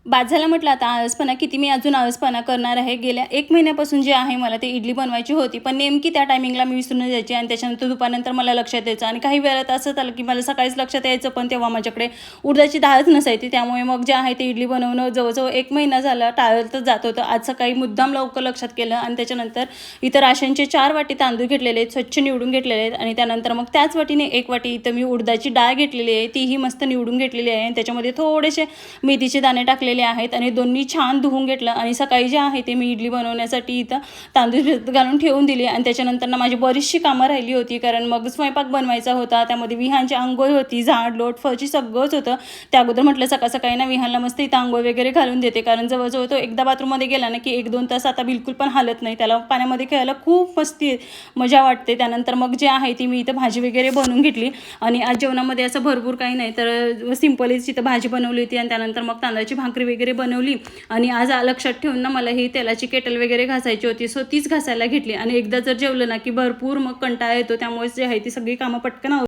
बाद झाला म्हटलं आता आळसपणा किती मी अजून आळसपणा करणार आहे. गेल्या 1 महिन्यापासून जे आहे मला ते इडली बनवायची होती, पण नेमकी त्या टायमिंगला मी विसरून जायची आणि त्याच्यानंतर दुपारनंतर मला लक्षात यायचं आणि काही वेळात असं झालं की मला सकाळीच लक्षात यायचं, पण तेव्हा माझ्याकडे उडदाची डाळच नसायची. त्यामुळे मग जे आहे ते इडली बनवणं जवळजवळ 1 महिना झाला टाळतच जात होतं. आज सकाळी मुद्दाम लवकर लक्षात केलं आणि त्याच्यानंतर इतर राशनचे 4 वाटी तांदूळ घेतलेले आहेत, स्वच्छ निवडून घेतलेले आहेत आणि त्यानंतर मग त्याच वाटीने 1 वाटी इथं मी उडदाची डाळ घेतलेली आहे, तीही मस्त निवडून घेतलेली आहे आणि त्याच्यामध्ये थोडेसे मेथीचे दाणे टाकलेले आहेत आणि दोन्ही छान धुवून घेतलं आणि सकाळी जे आहे ते मी इडली बनवण्यासाठी इथं तांदूळ भिजत घालून ठेवून दिली आणि त्याच्यानंतर ना माझी बरीचशी कामं राहिली होती, कारण मग स्वयंपाक बनवायचा होता, त्यामध्ये विहानची अंघोळ होती, झाड लोट फरशी सगळंच होतं. त्या अगोदर म्हटलं सकाळ सकाळी ना विहानला मस्त इथं अंघोळ वगैरे घालून देते, कारण जवळजवळ तो एकदा बाथरूममध्ये गेला ना की 1-2 तास आता बिलकुल पण हालत नाही. त्याला पाण्यामध्ये खेळायला खूप मस्ती मजा वाटते. त्यानंतर मग जे आहे ती मी इथं भाजी वगैरे बनवून घेतली आणि आज जेवणामध्ये असं भरपूर काही नाही, तर सिंपलच इथं भाजी बनवली होती आणि त्यानंतर मग तांदळाची भाकरी वगैरे बनवली आणि आज लक्षात ठेवून ना मला ही तेलाची केटल वगैरे घासायची होती, सो तीच घासायला घेतली आणि एकदा जर जेवलं ना की भरपूर मग कंटाळा येतो. त्यामुळे जे आहे ती सगळी कामं पटकन